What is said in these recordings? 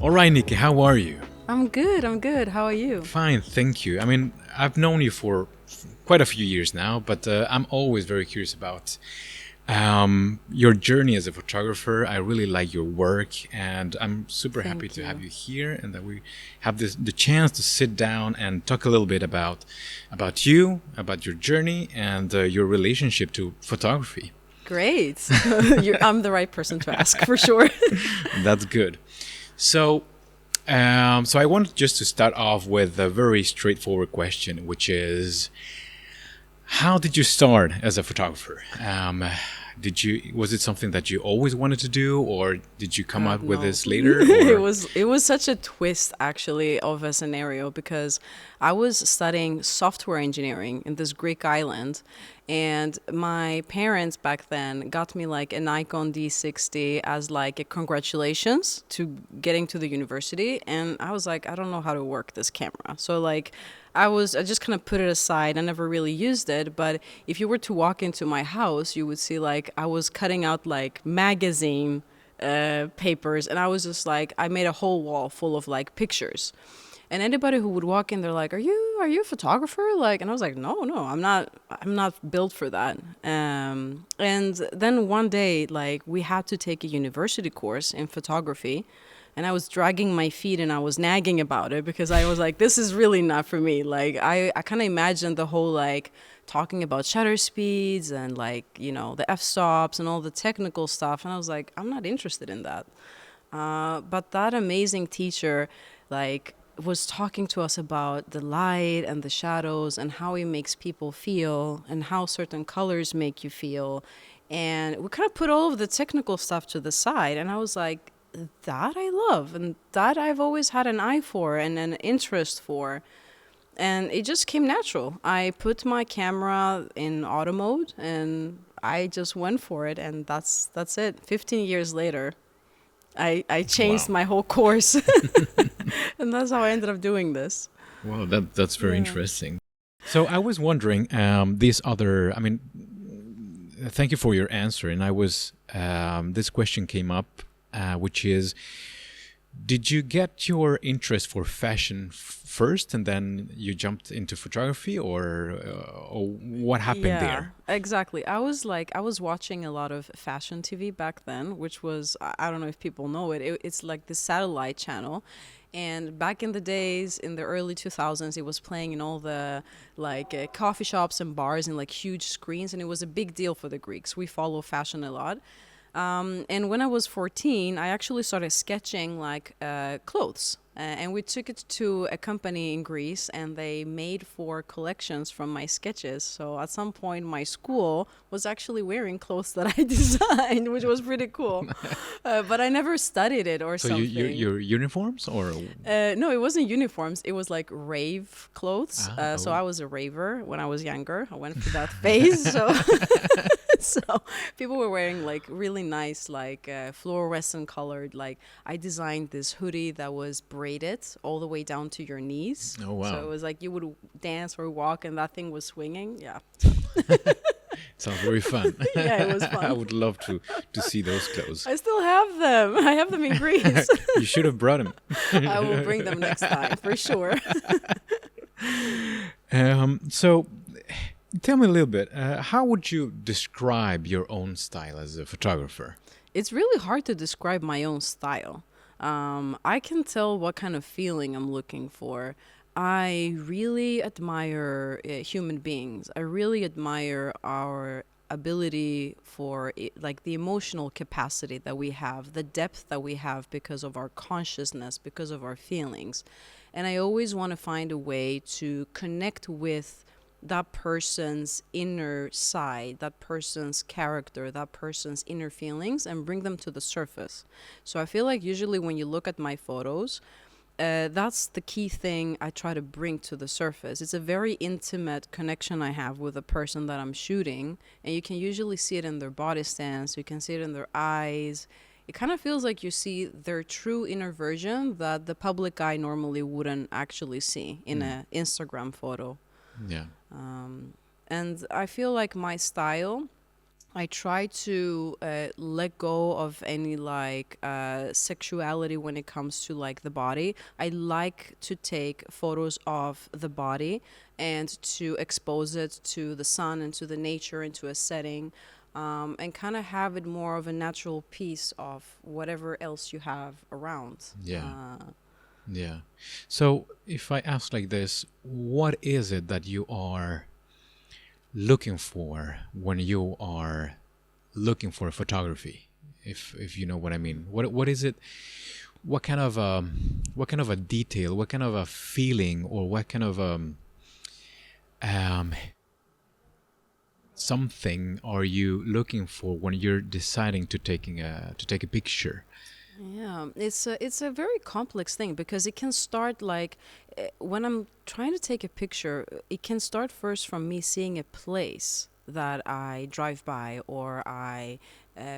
All right, Nikki, how are you? I'm good. I'm good. How are you? Fine, thank you. I mean, I've known you for quite a few years now, but I'm always very curious about your journey as a photographer. I really like your work, and I'm super happy Thank to have you. you here, and that we have the chance to sit down and talk a little bit about you, about your journey, and your relationship to photography. Great. I'm the right person to ask for sure. That's good. So, so I wanted just to start off with a very straightforward question, which is, how did you start as a photographer? Was it something that you always wanted to do, or did you come God, up with no. this later? it Or was it was such a twist actually of a scenario because I was studying software engineering in this Greek island, and my parents back then got me like a Nikon D60 as like a congratulations to getting to the university, and I was like, I don't know how to work this camera. So like I just kind of put it aside. I never really used it, but if you were to walk into my house, you would see like I was cutting out like magazine papers, and I was just like, I made a whole wall full of like pictures. And anybody who would walk in, they're like, "Are you a photographer?" Like, and I was like, "No, no, I'm not built for that." And then one day, like, we had to take a university course in photography, and I was dragging my feet and I was nagging about it because I was like, "This is really not for me." Like, I kind of imagined the whole like talking about shutter speeds and like the f-stops and all the technical stuff, and I was like, I'm not interested in that. But that amazing teacher, like, was talking to us about the light and the shadows and how it makes people feel and how certain colors make you feel. And we kind of put all of the technical stuff to the side. And I was like, that I love and that I've always had an eye for and an interest for. And it just came natural. I put my camera in auto mode and I just went for it. And that's it. 15 years later, I changed wow, my whole course. And that's how I ended up doing this. well, that's very Yeah. interesting. So I was wondering, these other. I mean, thank you for your answer. And I was this question came up, which is, did you get your interest for fashion first, and then you jumped into photography, or what happened Yeah, there? exactly. I was watching a lot of fashion TV back then, which was, I don't know if people know it's like the satellite channel. And back in the days, in the early 2000s, it was playing in all the like coffee shops and bars and like huge screens, and it was a big deal for the Greeks. We follow fashion a lot. And when I was 14, I actually started sketching like clothes. And we took it to a company in Greece, and they made 4 collections from my sketches. So at some point, my school was actually wearing clothes that I designed, which was pretty cool. But I never studied it or So you something. your uniforms, or No, it wasn't uniforms. It was like rave clothes. So oh. I was a raver when I was younger. I went through that phase. So, so people were wearing like really nice, like fluorescent colored. Like I designed this hoodie that was braided all the way down to your knees. Oh So wow, it was like you would dance or walk, and that thing was swinging. Yeah, sounds very fun. yeah, it was I fun. would love to see those clothes. I still have them. I have them in Greece. You should have brought them. I will bring them next time for sure. So tell me a little bit. How would you describe your own style as a photographer? It's really hard to describe my own style. I can tell what kind of feeling I'm looking for. I really admire human beings. I really admire our ability for like the emotional capacity that we have, the depth that we have because of our consciousness, because of our feelings. And I always want to find a way to connect with that person's inner side, that person's character, that person's inner feelings, and bring them to the surface. So I feel like usually when you look at my photos, that's the key thing I try to bring to the surface. It's a very intimate connection I have with the person that I'm shooting, and you can usually see it in their body stance, you can see it in their eyes. It kind of feels like you see their true inner version that the public eye normally wouldn't actually see in Mm, an Instagram photo. yeah. And I feel like my style I try to let go of any like sexuality when it comes to like the body. I like to take photos of the body and to expose it to the sun and to the nature and to a setting, and kind of have it more of a natural piece of whatever else you have around. Yeah. Yeah. So if I ask like this, what is it that you are looking for when you are looking for photography? If you know what I mean. What is it? What kind of a detail? What kind of a feeling? Or what kind of um something are you looking for when you're deciding to take a picture? Yeah, it's a very complex thing because it can start like when I'm trying to take a picture, it can start first from me seeing a place that I drive by or I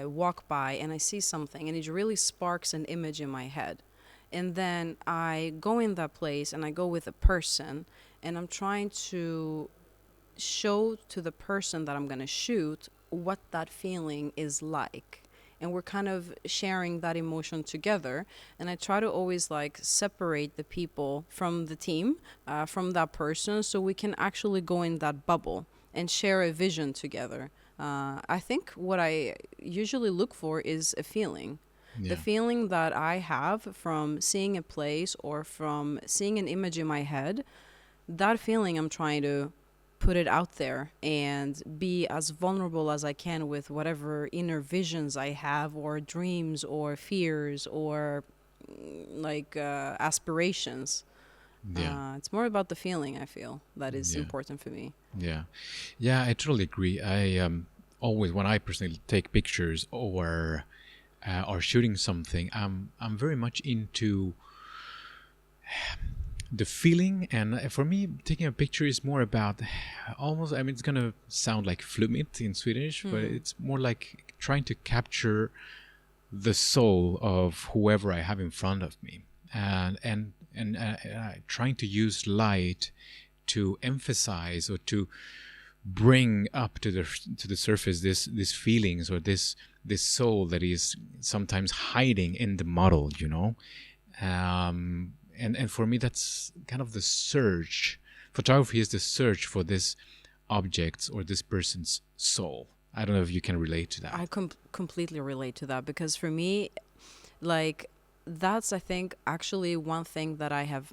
walk by and I see something and it really sparks an image in my head. And then I go in that place and I go with a person and I'm trying to show to the person that I'm going to shoot what that feeling is like. And we're kind of sharing that emotion together. And I try to always like separate the people from the team, from that person, so we can actually go in that bubble and share a vision together. I think what I usually look for is a feeling. The Yeah. feeling that I have from seeing a place or from seeing an image in my head, that feeling I'm trying to put it out there and be as vulnerable as I can with whatever inner visions I have or dreams or fears or aspirations. Yeah. It's more about the feeling I feel that is Yeah. important for me. Yeah. Yeah, I totally agree. I always when I personally take pictures or shooting something, I'm very much into the feeling, and for me taking a picture is more about almost, I mean, it's gonna sound like flummigt in Swedish, but it's more like trying to capture the soul of whoever I have in front of me, and trying to use light to emphasize or to bring up to the surface this feelings or this soul that is sometimes hiding in the model, you know. And for me that's kind of the search. Photography is the search for this object's or this person's soul. I don't know if you can relate to that. I completely relate to that because for me, like, that's, I think, actually one thing that I have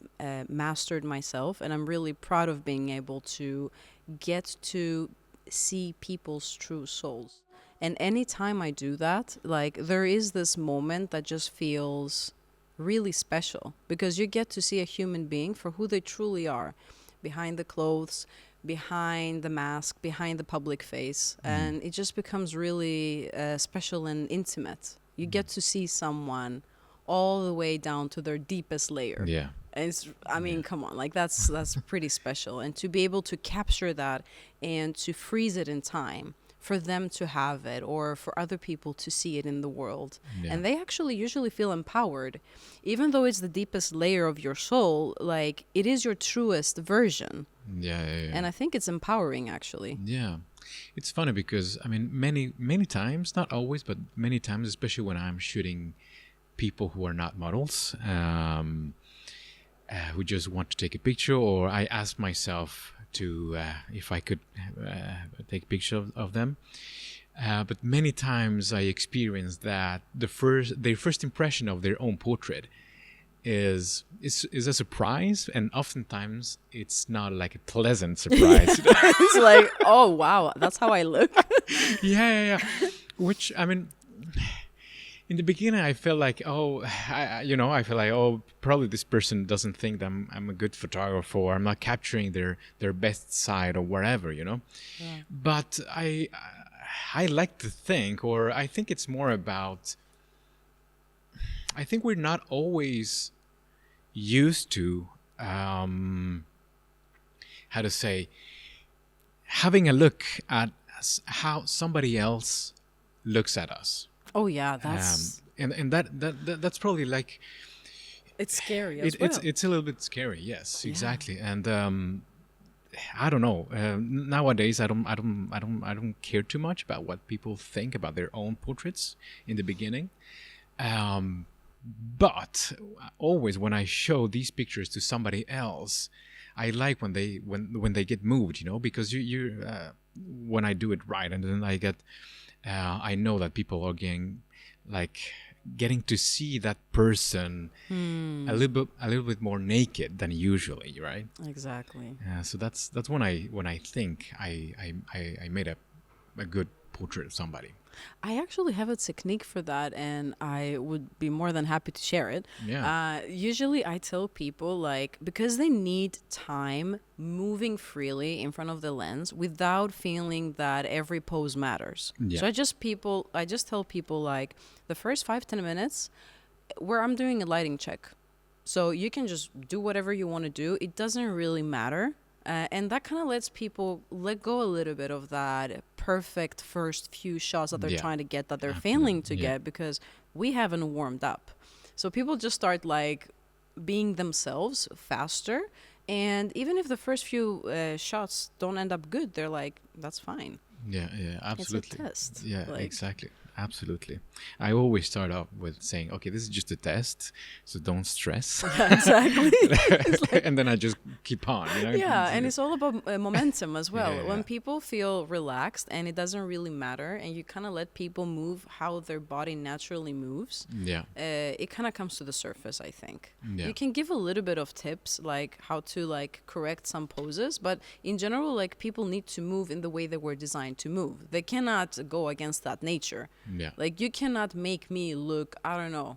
mastered myself, and I'm really proud of being able to get to see people's true souls. And anytime I do that, like, there is this moment that just feels really special because you get to see a human being for who they truly are, behind the clothes, behind the mask, behind the public face. And it just becomes really special and intimate. You get to see someone all the way down to their deepest layer. Yeah. And it's, I mean, come on, like that's pretty special. And to be able to capture that and to freeze it in time for them to have it or for other people to see it in the world. Yeah. And they actually usually feel empowered. Even though it's the deepest layer of your soul, like it is your truest version. Yeah. And I think it's empowering actually. Yeah. It's funny because I mean many times, not always, but many times, especially when I'm shooting people who are not models, who just want to take a picture, or I ask myself to if I could take a picture of them. But many times I experience that their first impression of their own portrait is a surprise, and oftentimes it's not like a pleasant surprise. It's like, oh wow, that's how I look. Yeah. Which, I mean, in the beginning, I felt like, I feel like, probably this person doesn't think that I'm a good photographer, or I'm not capturing their best side or whatever, you know. Yeah. But I like to think, or I think it's more about, I think we're not always used to, how to say, having a look at how somebody else looks at us. Oh yeah, that's And that's probably like it's scary as well. it's a little bit scary. Yes, exactly. And I don't know. Nowadays, I don't care too much about what people think about their own portraits in the beginning. But always when I show these pictures to somebody else, I like when they get moved, because when I do it right, and then I know that people are getting to see that person a little bit more naked than usually, right? Exactly. So that's when I think I made a good portrait of somebody. I actually have a technique for that, and I would be more than happy to share it. Yeah. Usually, I tell people, like, because they need time moving freely in front of the lens without feeling that every pose matters. Yeah. So I just tell people, like, the first 5-10 minutes where I'm doing a lighting check. So you can just do whatever you want to do. It doesn't really matter. And that kind of lets people let go a little bit of that perfect first few shots that they're Yeah. trying to get, that they're Absolutely. failing to Yeah. get because we haven't warmed up. So people just start like being themselves faster. And even if the first few shots don't end up good, they're like, that's fine. Yeah, absolutely. It's a test. Yeah, Like- exactly. Absolutely. I always start off with saying, okay, this is just a test, so don't stress. Yeah, exactly. And then I just keep on. Yeah, and it's all about momentum as well. Yeah. When people feel relaxed and it doesn't really matter, and you kind of let people move how their body naturally moves, Yeah. it kind of comes to the surface, I think. Yeah. You can give a little bit of tips, like how to like correct some poses, but in general, like people need to move in the way they were designed to move. They cannot go against that nature. Yeah. Like you cannot make me look, I don't know,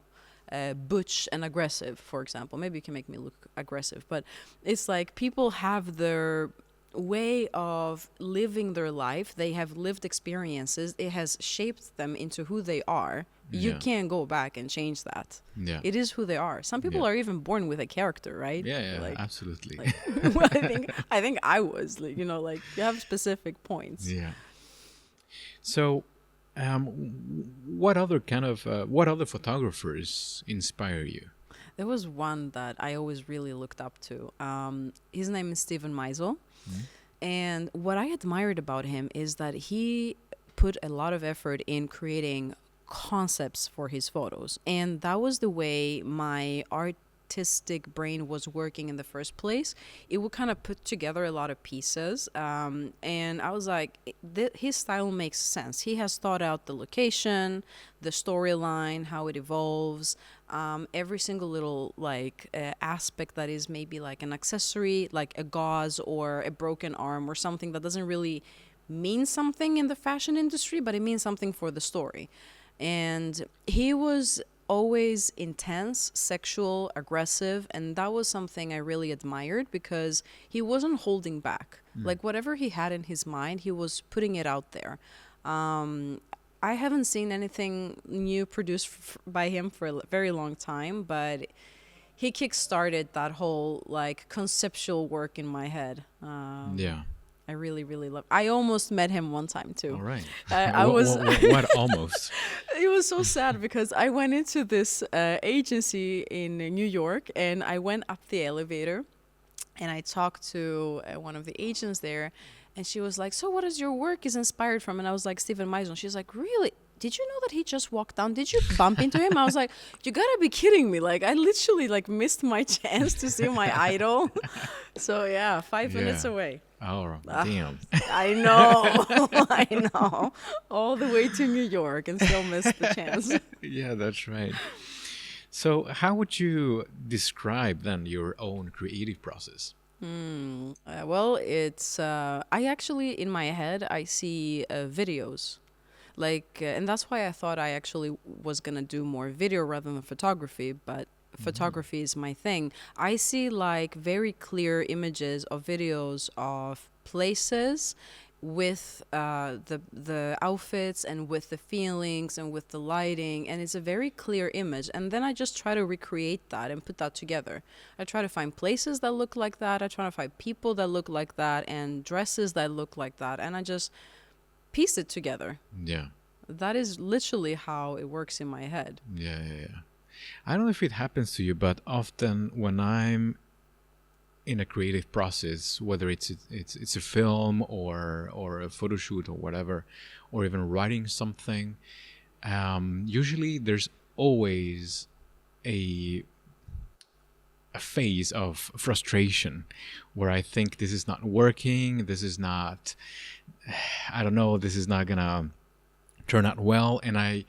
butch and aggressive, for example. Maybe you can make me look aggressive, but it's like people have their way of living their life. They have lived experiences. It has shaped them into who they are. You Yeah. can't go back and change that. Yeah. It is who they are. Some people Yeah. are even born with a character, right? Yeah, Like, absolutely. well, I think I was like, like you have specific points. Yeah. So, what other photographers inspire you? There was one that I always really looked up to. His name is Steven Meisel. And what I admired about him is that he put a lot of effort in creating concepts for his photos. And that was the way my artistic brain was working in the first place. It would kind of put together a lot of pieces. And I was like, his style makes sense. He has thought out the location, the storyline, how it evolves, every single little aspect that is maybe like an accessory, like a gauze or a broken arm or something that doesn't really mean something in the fashion industry, but it means something for the story. And he was always intense, sexual, aggressive, and that was something I really admired because he wasn't holding back. Like whatever he had in his mind, he was putting it out there. I haven't seen anything new produced by him for a very long time, but he kickstarted that whole like conceptual work in my head. Yeah. I really, really love. I almost met him one time too. All right. I was. What almost? It was so sad because I went into this agency in New York and I went up the elevator and I talked to one of the agents there and she was like, so what is your work is inspired from? And I was like, Steven Meisel. She's like, really? Did you know that he just walked down? Did you bump into him? I was like, you gotta be kidding me. Like I literally like missed my chance to see my idol. So yeah, 5 minutes Yeah. away. Oh, damn. I know. I know. All the way to New York and still missed the chance. Yeah, that's right. So how would you describe then your own creative process? Well, it's I actually in my head I see videos, and that's why I thought I actually was gonna do more video rather than photography. But photography is my thing. I see like very clear images of videos of places with the outfits and with the feelings and with the lighting, and it's a very clear image, and then I just try to recreate that and put that together. I try to find places that look like that, I try to find people that look like that and dresses that look like that, and I just piece it together. Yeah. That is literally how it works in my head. Yeah. I don't know if it happens to you, but often when I'm in a creative process, whether it's a film or a photo shoot or whatever, or even writing something, usually there's always a phase of frustration where I think this is not working, this is not, I don't know, this is not gonna turn out well, and I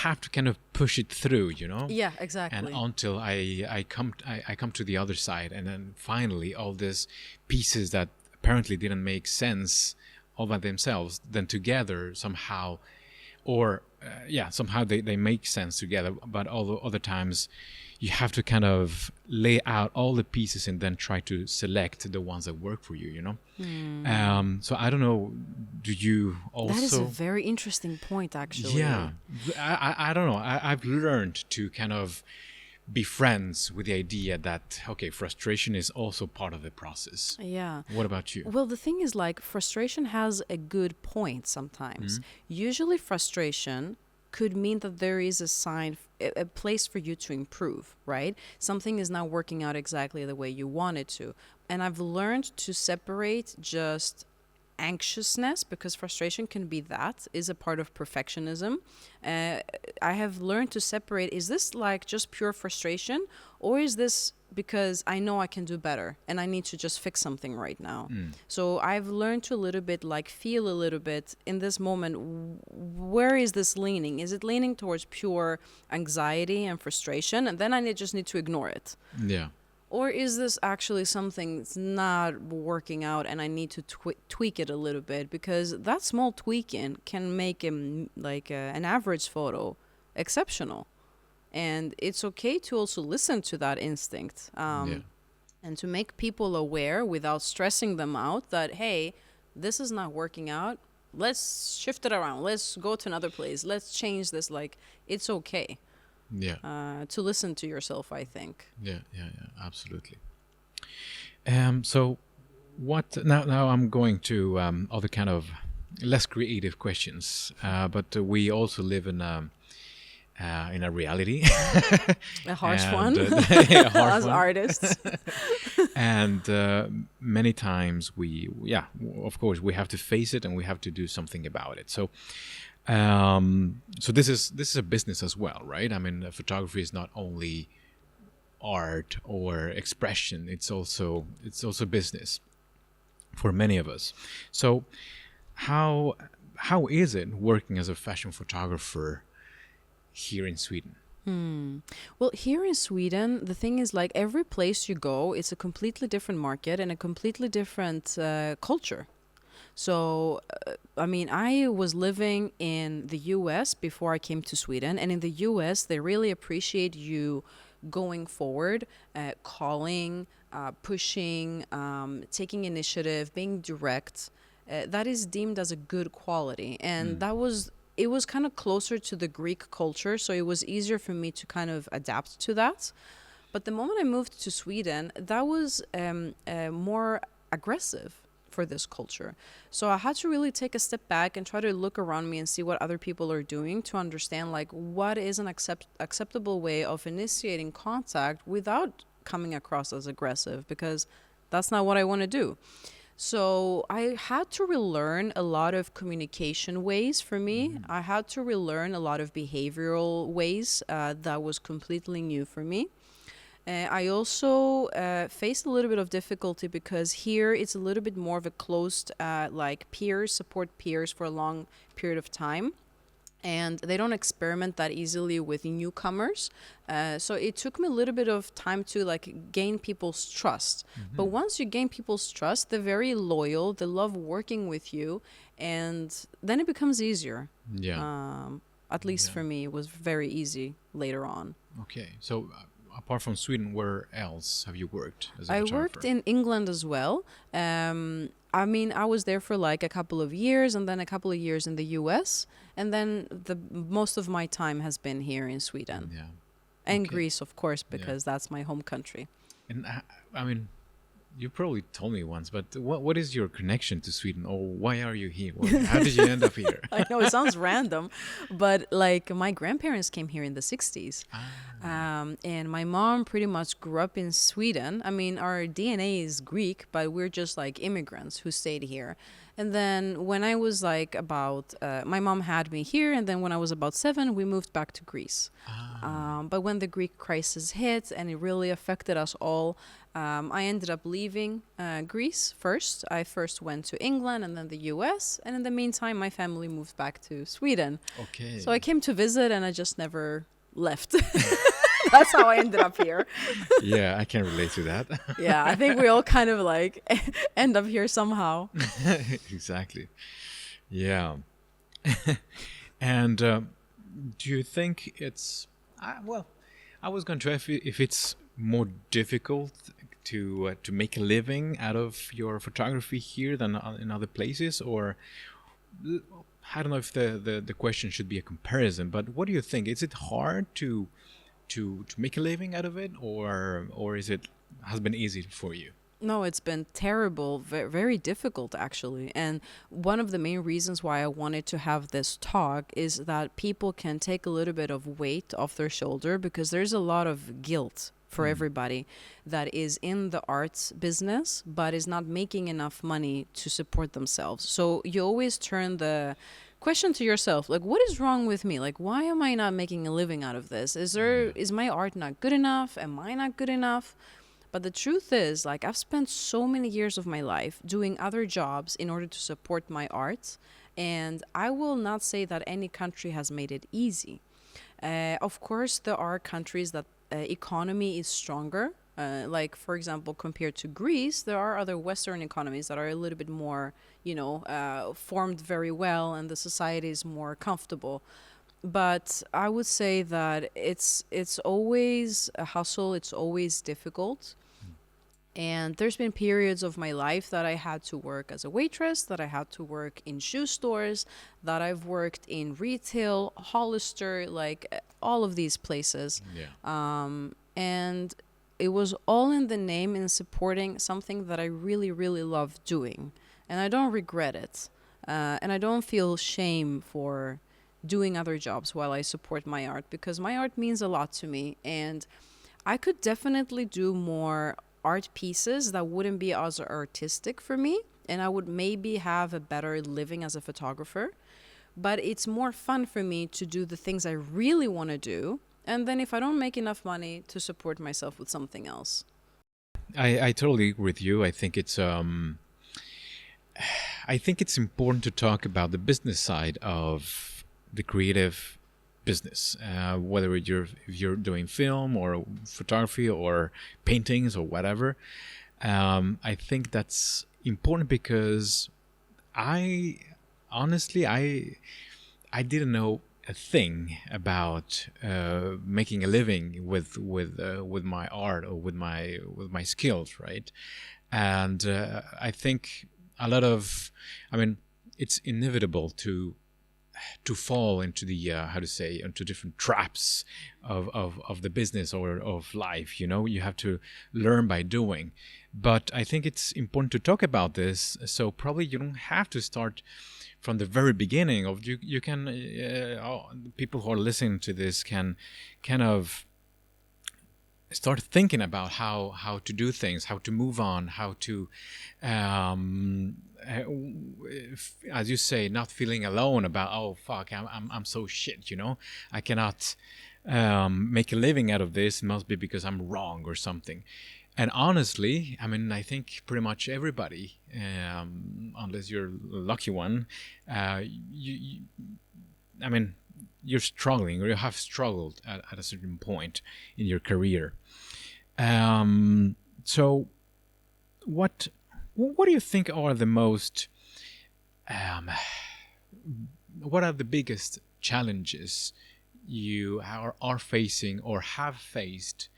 have to kind of push it through, you know. Yeah, exactly. And until I come to the other side, and then finally all these pieces that apparently didn't make sense all by themselves, then together somehow, or somehow they make sense together. But all the other times you have to kind of lay out all the pieces and then try to select the ones that work for you, you know. So I don't know, do you also... That is a very interesting point, actually. Yeah, I don't know. I've learned to kind of be friends with the idea that, okay, frustration is also part of the process. Yeah. What about you? Well, the thing is, like, frustration has a good point sometimes. Usually frustration could mean that there is a sign, a place for you to improve, right? Something is not working out exactly the way you want it to. And I've learned to separate just anxiousness, because frustration can be that, is a part of perfectionism. I have learned to separate, is this like just pure frustration, or is this because I know I can do better and I need to just fix something right now? So I've learned to a little bit like feel a little bit in this moment, where is this leaning? Is it leaning towards pure anxiety and frustration, and then I just need to ignore it? Yeah. Or is this actually something that's not working out and I need to tweak it a little bit? Because that small tweaking can make an average photo exceptional. And it's okay to also listen to that instinct, and to make people aware without stressing them out that, hey, this is not working out. Let's shift it around. Let's go to another place. Let's change this. Like, it's okay. Yeah. To listen to yourself, I think. Yeah, absolutely. So what now I'm going to other kind of less creative questions, but we also live in a reality. A harsh one. A harsh As one. artists. And many times of course we have to face it and we have to do something about it. So so this is a business as well, right? I mean, photography is not only art or expression, it's also business for many of us. So how is it working as a fashion photographer here in Sweden? Well, here in Sweden, the thing is, like, every place you go, it's a completely different market and a completely different culture. So, I mean, I was living in the US before I came to Sweden. And in the US, they really appreciate you going forward, calling, pushing, taking initiative, being direct. That is deemed as a good quality. And it was kind of closer to the Greek culture. So it was easier for me to kind of adapt to that. But the moment I moved to Sweden, that was more aggressive for this culture. So I had to really take a step back and try to look around me and see what other people are doing to understand, like, what is an acceptable way of initiating contact without coming across as aggressive, because that's not what I want to do. So I had to relearn a lot of communication ways for me. I had to relearn a lot of behavioral ways that was completely new for me. I also faced a little bit of difficulty because here it's a little bit more of a closed, support peers for a long period of time. And they don't experiment that easily with newcomers. So it took me a little bit of time to gain people's trust. But once you gain people's trust, they're very loyal. They love working with you. And then it becomes easier. Yeah. At least for me, it was very easy later on. Okay. So apart from Sweden, where else have you worked as a I photographer? worked in England as well. I mean, I was there for a couple of years and then a couple of years in the US. And then most of my time has been here in Sweden. Yeah. And Greece, of course, because that's my home country. And I mean, You probably told me once, but what is your connection to Sweden, or why are you here? How did you end up here? I know it sounds random, but like my grandparents came here in the 60s. And my mom pretty much grew up in Sweden. I mean, our DNA is Greek, but we're just like immigrants who stayed here. And then when I was like about, my mom had me here, and then when I was about 7, we moved back to Greece. But when the Greek crisis hit and it really affected us all, I ended up leaving Greece first. I first went to England and then the US. And in the meantime, my family moved back to Sweden. Okay. So I came to visit and I just never left. That's how I ended up here. Yeah, I can relate to that. Yeah, I think we all kind of like end up here somehow. Exactly. Yeah. And do you think it's well? I was going to ask if it's more difficult to make a living out of your photography here than in other places, or I don't know if the question should be a comparison, but what do you think? Is it hard to make a living out of it, or is it has been easy for you? No, it's been terrible, very difficult actually. And one of the main reasons why I wanted to have this talk is that people can take a little bit of weight off their shoulder, because there's a lot of guilt for everybody that is in the arts business but is not making enough money to support themselves. So you always turn the question to yourself, like, what is wrong with me? Like, why am I not making a living out of this? Is my art not good enough? Am I not good enough? But the truth is, like, I've spent so many years of my life doing other jobs in order to support my art. And I will not say that any country has made it easy. Of course, there are countries that economy is stronger. Like, for example, compared to Greece, there are other Western economies that are a little bit more, formed very well, and the society is more comfortable. But I would say that it's always a hustle. It's always difficult. And there's been periods of my life that I had to work as a waitress, that I had to work in shoe stores, that I've worked in retail, Hollister, like all of these places. Yeah. And it was all in the name in supporting something that I really, really love doing. And I don't regret it. And I don't feel shame for doing other jobs while I support my art, because my art means a lot to me. And I could definitely do more art pieces that wouldn't be as artistic for me, and I would maybe have a better living as a photographer. But it's more fun for me to do the things I really want to do, and then if I don't make enough money, to support myself with something else. I totally agree with you. I think it's important to talk about the business side of the creative business, whether if you're doing film or photography or paintings or whatever. I think that's important because I honestly I didn't know a thing about making a living with my art or with my skills, right? And I think a lot of, I mean, it's inevitable to fall into the into different traps of the business or of life. You have to learn by doing. But I think it's important to talk about this, so probably you don't have to start from the very beginning. Of you can people who are listening to this can kind of start thinking about how to do things, how to move on, how to as you say, not feeling alone about, oh fuck, I'm so shit, I cannot make a living out of this. It must be because I'm wrong or something. And honestly, I mean, I think pretty much everybody, unless you're a lucky one, I mean, you're struggling, or you have struggled at a certain point in your career. So what do you think are the most what are the biggest challenges you are facing or have faced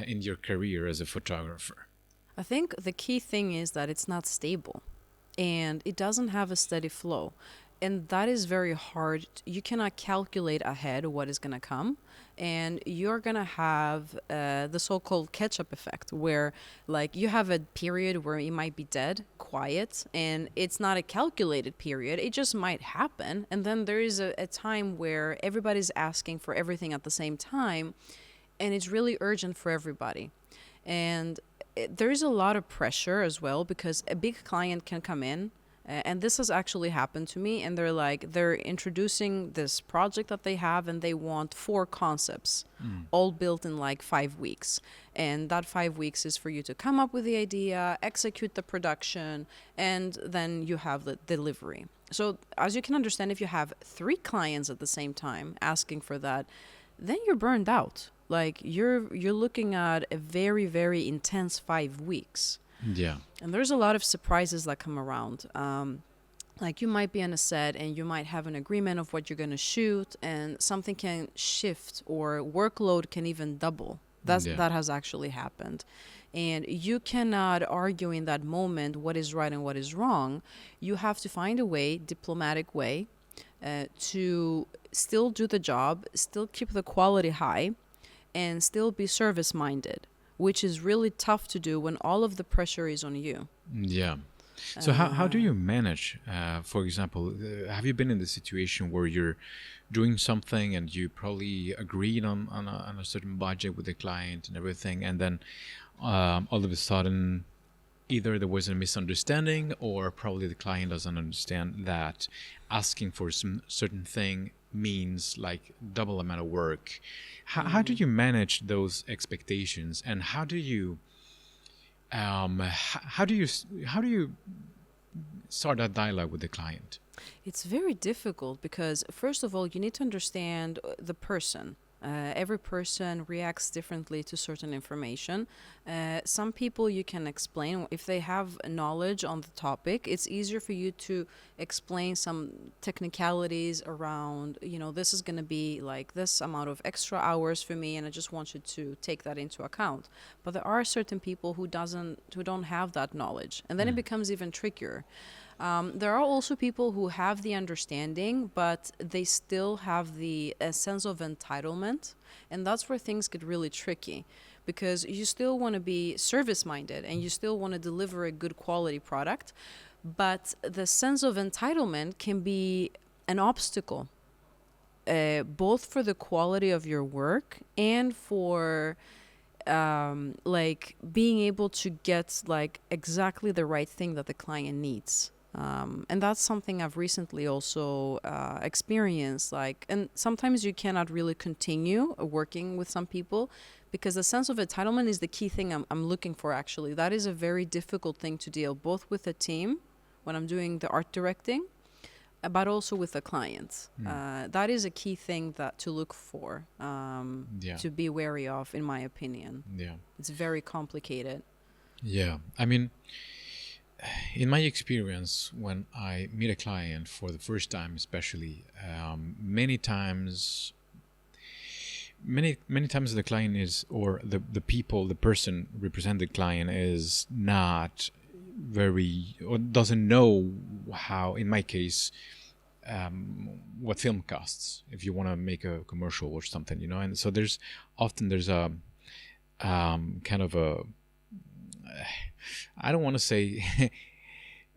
in your career as a photographer? I think the key thing is that it's not stable and it doesn't have a steady flow. And that is very hard. You cannot calculate ahead what is going to come. And you're going to have the so-called catch-up effect where like you have a period where you might be dead, quiet, and it's not a calculated period. It just might happen. And then there is a time where everybody's asking for everything at the same time. And it's really urgent for everybody. And there's a lot of pressure as well because a big client can come in, and this has actually happened to me, and they're introducing this project that they have, and they want 4 concepts all built in like 5 weeks. And that 5 weeks is for you to come up with the idea, execute the production, and then you have the delivery. So as you can understand, if you have 3 clients at the same time asking for that, then you're burned out. Like you're looking at a very, very intense 5 weeks. Yeah. And there's a lot of surprises that come around. Like you might be on a set and you might have an agreement of what you're going to shoot, and something can shift or workload can even double. That has actually happened. And you cannot argue in that moment what is right and what is wrong. You have to find a way, diplomatic way, to still do the job, still keep the quality high, and still be service-minded, which is really tough to do when all of the pressure is on you. Yeah. So how do you manage, for example, have you been in the situation where you're doing something and you probably agreed on a certain budget with the client and everything, and then all of a sudden either there was a misunderstanding or probably the client doesn't understand that asking for some certain thing means like double amount of work. How do you manage those expectations, and how do you start that dialogue with the client? It's very difficult because, first of all, you need to understand the person. Every person reacts differently to certain information. Some people you can explain. If they have knowledge on the topic, it's easier for you to explain some technicalities around, this is going to be like this amount of extra hours for me, and I just want you to take that into account. But there are certain people who don't have that knowledge, and then it becomes even trickier. There are also people who have the understanding, but they still have the sense of entitlement. And that's where things get really tricky, because you still want to be service-minded and you still want to deliver a good quality product. But the sense of entitlement can be an obstacle, both for the quality of your work and for like being able to get like exactly the right thing that the client needs. And that's something I've recently also experienced. And sometimes you cannot really continue working with some people because the sense of entitlement is the key thing I'm looking for, actually. That is a very difficult thing to deal both with the team when I'm doing the art directing, but also with the clients. That is a key thing to look for, to be wary of, in my opinion. Yeah. It's very complicated. Yeah. I mean, in my experience, when I meet a client for the first time, especially, many times the client is, or the person representing the client is not very, or doesn't know how, in my case, what film costs if you want to make a commercial or something, and so there's a kind of a, I don't want to say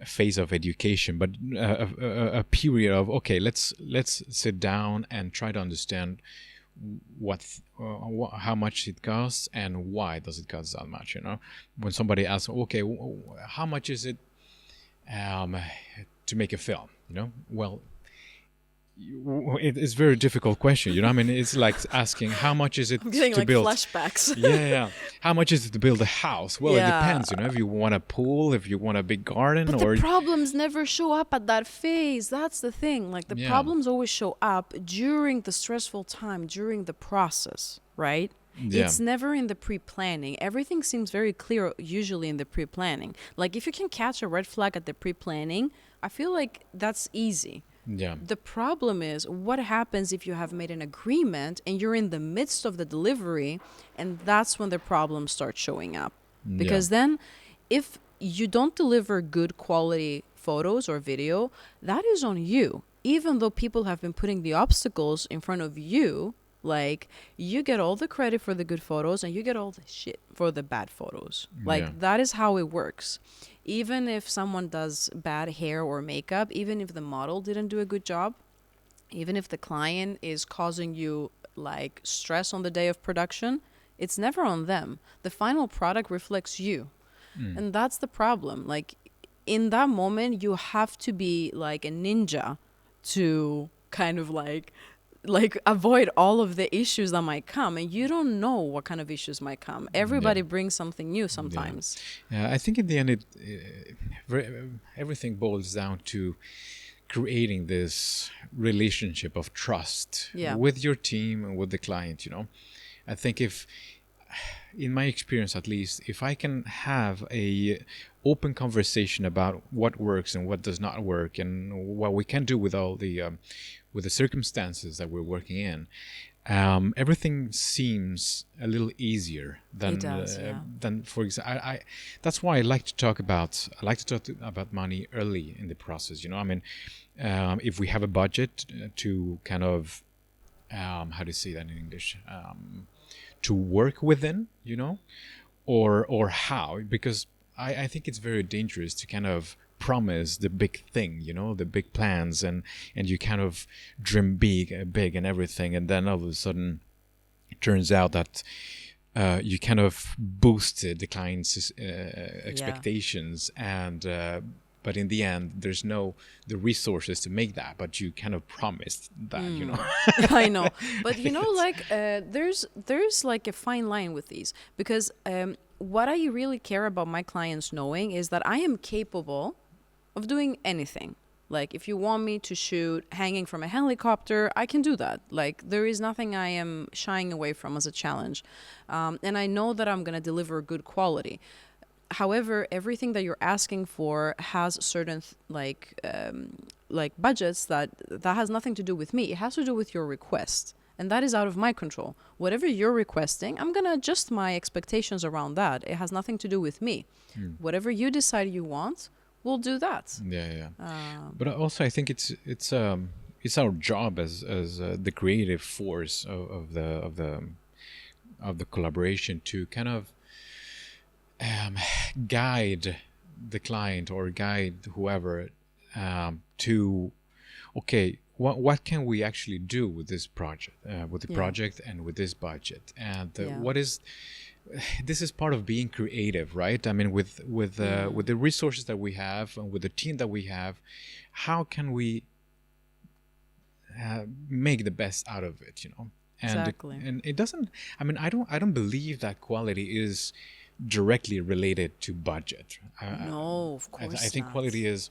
a phase of education, but a period of, okay, let's sit down and try to understand how much it costs and why does it cost that much. When somebody asks, okay, how much is it to make a film? Well, it's a very difficult question. I mean, it's like asking how much is it I'm getting to build flashbacks. yeah. How much is it to build a house? Well, It depends. If you want a pool, if you want a big garden, but the problems never show up at that phase. That's the thing. Like the problems always show up during the stressful time, during the process, right? Yeah. It's never in the pre-planning. Everything seems very clear usually in the pre-planning. Like if you can catch a red flag at the pre-planning, I feel like that's easy. Yeah. The problem is what happens if you have made an agreement and you're in the midst of the delivery, and that's when the problems start showing up. Because then if you don't deliver good quality photos or video, that is on you. even though people have been putting the obstacles in front of you, like you get all the credit for the good photos and you get all the shit for the bad photos. Yeah. Like that is how it works. Even if someone does bad hair or makeup, even if the model didn't do a good job, even if the client is causing you like stress on the day of production, it's never on them. The final product reflects you. And that's the problem. Like in that moment, you have to be like a ninja to kind of like avoid all of the issues that might come, and you don't know what kind of issues might come. Everybody Yeah. brings something new Yeah. sometimes. Yeah, I think in the end, everything boils down to creating this relationship of trust Yeah. with your team and with the client. I think if, in my experience at least, if I can have a open conversation about what works and what does not work and what we can do with all the with the circumstances that we're working in, everything seems a little easier than It does, yeah. for example. That's why I like to talk about money early in the process. I mean, if we have a budget to kind of how do you say that in English? To work within, or how? Because I think it's very dangerous to kind of promise the big thing, the big plans, and you kind of dream big and everything, and then all of a sudden it turns out that you kind of boosted the client's expectations, and but in the end there's no the resources to make that, but you kind of promised that. I know, but like there's like a fine line with these, because what I really care about my clients knowing is that I am capable of doing anything. Like if you want me to shoot hanging from a helicopter, I can do that. Like there is nothing I am shying away from as a challenge, and I know that I'm gonna deliver good quality. However, everything that you're asking for has certain like budgets that has nothing to do with me. It has to do with your request, and that is out of my control. Whatever you're requesting, I'm gonna adjust my expectations around that. It has nothing to do with me. Whatever you decide you want, we'll do that. Yeah. But also, I think it's our job as the creative force of the collaboration to kind of guide the client or guide whoever to, okay, what can we actually do with this project, project and with this budget, and what is. This is part of being creative, right? I mean, with the resources that we have and with the team that we have, how can we make the best out of it? And Exactly. and it doesn't. I mean, I don't believe that quality is directly related to budget. No, of course I think not. quality is.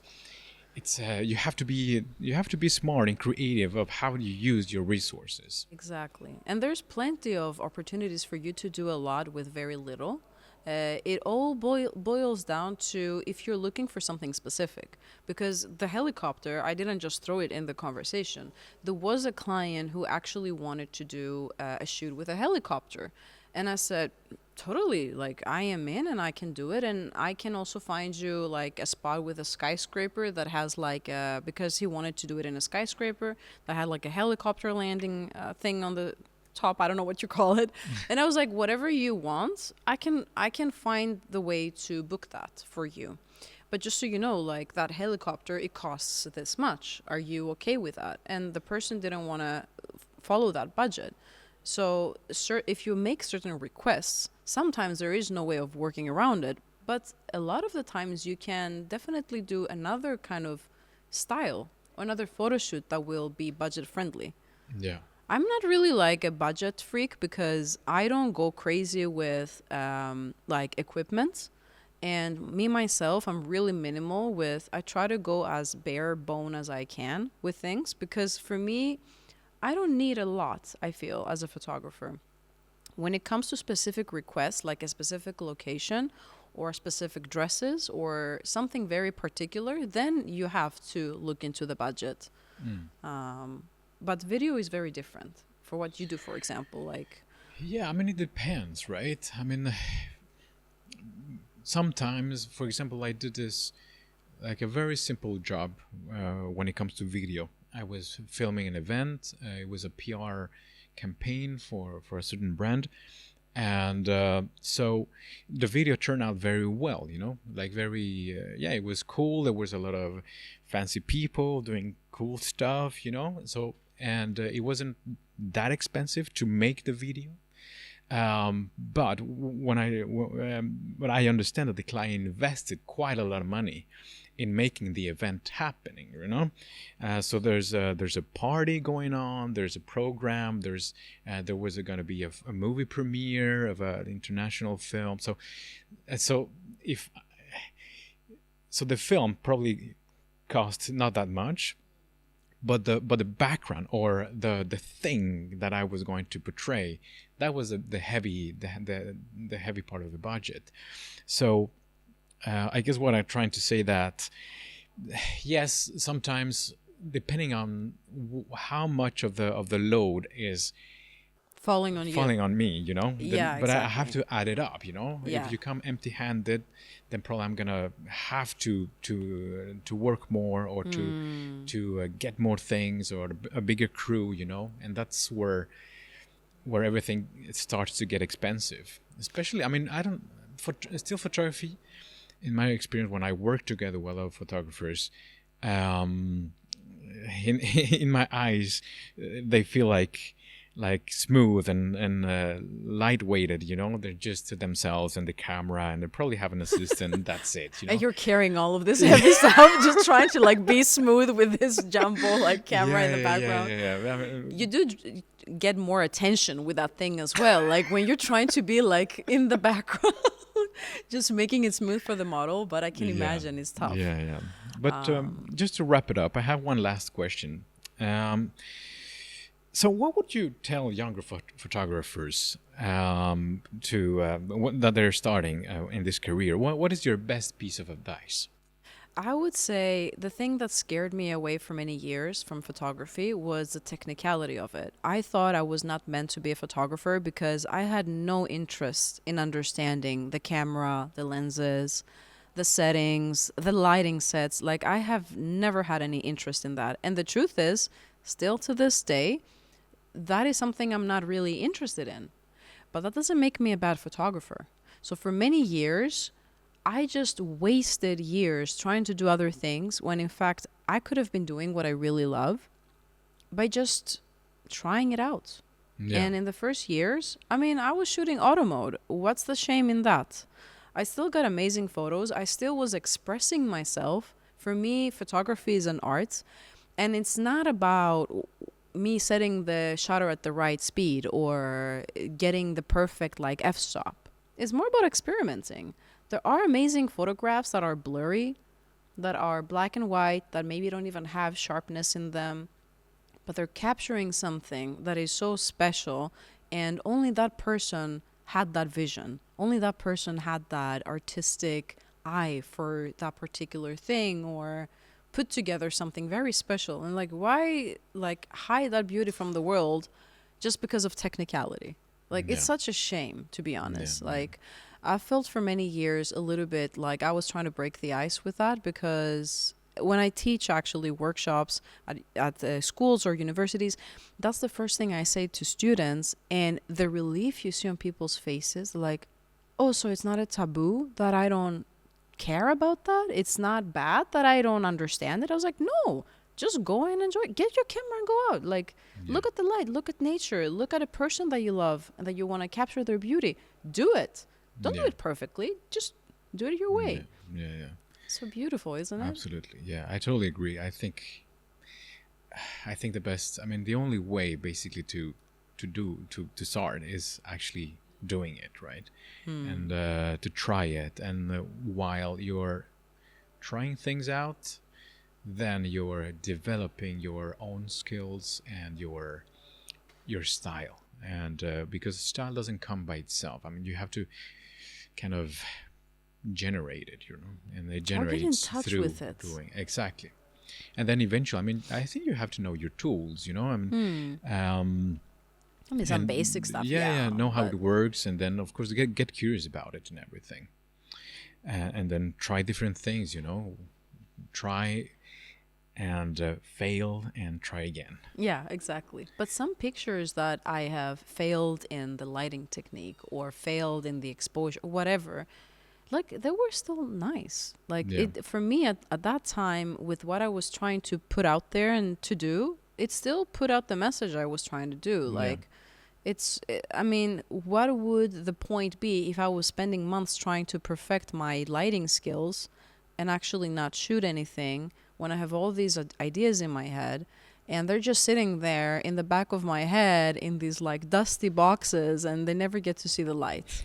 It's you have to be smart and creative of how you use your resources. Exactly. And there's plenty of opportunities for you to do a lot with very little. It all boils down to if you're looking for something specific. Because the helicopter, I didn't just throw it in the conversation. There was a client who actually wanted to do a shoot with a helicopter. And I said, totally, like I am in and I can do it. And I can also find you like a spot with a skyscraper that has like because he wanted to do it in a skyscraper that had like a helicopter landing thing on the top. I don't know what you call it. And I was like, whatever you want, I can find the way to book that for you. But just so you know, like that helicopter, it costs this much. Are you okay with that? And the person didn't want to follow that budget. So if you make certain requests, sometimes there is no way of working around it. But a lot of the times you can definitely do another kind of style or another photo shoot that will be budget friendly. Yeah. I'm not really like a budget freak because I don't go crazy with like equipment. And me, myself, I'm really minimal with, I try to go as bare bone as I can with things because for me, I don't need a lot, I feel, as a photographer. When it comes to specific requests, like a specific location or specific dresses or something very particular, then you have to look into the budget. But video is very different for what you do, for example. Like, yeah, I mean, it depends, right? I mean, sometimes, for example, I did this like a very simple job when it comes to video. I was filming an event. It was a PR campaign for a certain brand, and so the video turned out very well. Like very yeah, it was cool. There was a lot of fancy people doing cool stuff. So and it wasn't that expensive to make the video. But when I understand that the client invested quite a lot of money in making the event happening, so there's a party going on, there's a program, there was going to be a movie premiere of an international film. So the film probably cost not that much, but the background or the thing that I was going to portray, that was the heavy part of the budget. So I guess what I'm trying to say that yes, sometimes depending on how much of the load is falling on me, Yeah, but I exactly. have to add it up, Yeah. If you come empty-handed, then probably I'm gonna have to work more or to get more things or a bigger crew, and that's where everything starts to get expensive. Especially, I mean, I don't for still photography. In my experience, when I work together with other photographers, in my eyes, they feel like smooth and lightweighted. They're just to themselves and the camera, and they probably have an assistant. And that's it. And you're carrying all of this heavy stuff, just trying to like be smooth with this jumbo like camera in the background. Yeah. I mean, You do get more attention with that thing as well. Like when you're trying to be like in the background, just making it smooth for the model. But I can imagine it's tough. Yeah. But just to wrap it up, I have one last question. So what would you tell younger photographers that they're starting in this career? What is your best piece of advice? I would say the thing that scared me away for many years from photography was the technicality of it. I thought I was not meant to be a photographer because I had no interest in understanding the camera, the lenses, the settings, the lighting sets. Like I have never had any interest in that. And the truth is, still to this day, that is something I'm not really interested in. But that doesn't make me a bad photographer. So for many years, I just wasted years trying to do other things when in fact I could have been doing what I really love by just trying it out. Yeah. And in the first years, I mean, I was shooting auto mode. What's the shame in that? I still got amazing photos. I still was expressing myself. For me, photography is an art. And it's not about me setting the shutter at the right speed or getting the perfect like f-stop. It's more about experimenting. There are amazing photographs that are blurry, that are black and white, that maybe don't even have sharpness in them, but they're capturing something that is so special, and only that person had that vision. Only that person had that artistic eye for that particular thing, or put together something very special. And like, why like hide that beauty from the world just because of technicality? Like, it's such a shame, to be honest. Like, I felt for many years a little bit like I was trying to break the ice with that, because when I teach actually workshops at schools or universities, that's the first thing I say to students. And the relief you see on people's faces, like, oh, so it's not a taboo that I don't care about that? It's not bad that I don't understand it? I was like, no, just go and enjoy it. Get your camera and go out. Like, look at the light, look at nature, look at a person that you love and that you want to capture their beauty. Do it. Don't do it perfectly. Just do it your way. Yeah. So beautiful, isn't it? Absolutely. Yeah, I totally agree. I think the best, I mean, the only way basically to start is actually doing it, right? And to try it. And while you're trying things out, then you're developing your own skills and your style. And because style doesn't come by itself. I mean, you have to kind of generate it, and it generates get in touch through with it. doing. Exactly. And then eventually, I mean, I think you have to know your tools, I mean, I mean, some basic stuff. Yeah, know how it works, and then of course get curious about it and everything, and then try different things. Try and fail and try again. Yeah, exactly. But some pictures that I have failed in the lighting technique or failed in the exposure, whatever, like they were still nice. Like Yeah. it for me at that time with what I was trying to put out there and to do, it still put out the message I was trying to do. Yeah. Like I mean, what would the point be if I was spending months trying to perfect my lighting skills and actually not shoot anything when I have all these ideas in my head and they're just sitting there in the back of my head in these like dusty boxes and they never get to see the light.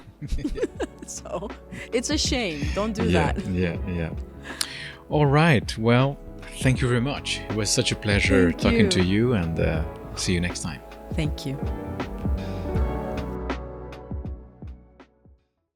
So it's a shame. Don't do that. Yeah. All right. Well, thank you very much. It was such a pleasure Thank talking you. to you, and see you next time. Thank you.